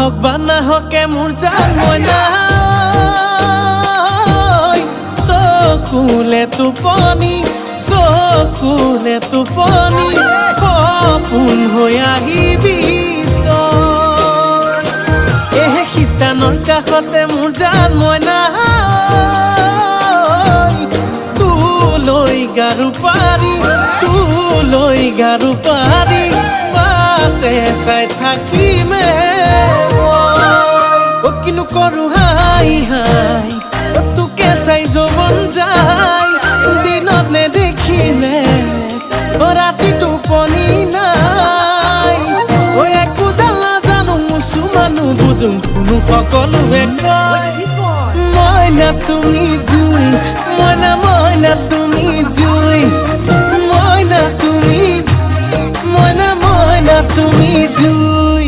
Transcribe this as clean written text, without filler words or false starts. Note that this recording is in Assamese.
হক বা না হকে মোৰ জান মইনা চকুলে টোপনি সপোন হৈ আহিবি তই শীতানৰ কাষতে মোৰ জান মইনা তোলৈ গাৰু পাৰি পাতে চাই থাকিমে কিনো কৰো হাই তোকে চাই যৌৱন যায় দিনত নেদেখিলে ৰাতি টোপনি নাই একোডাল নাজানো মুচু মানুহ বুজো শুনো সকলোৱে কয় মইনা তুমি জুই মইনা তুমি জুই মইনা তুমি জুই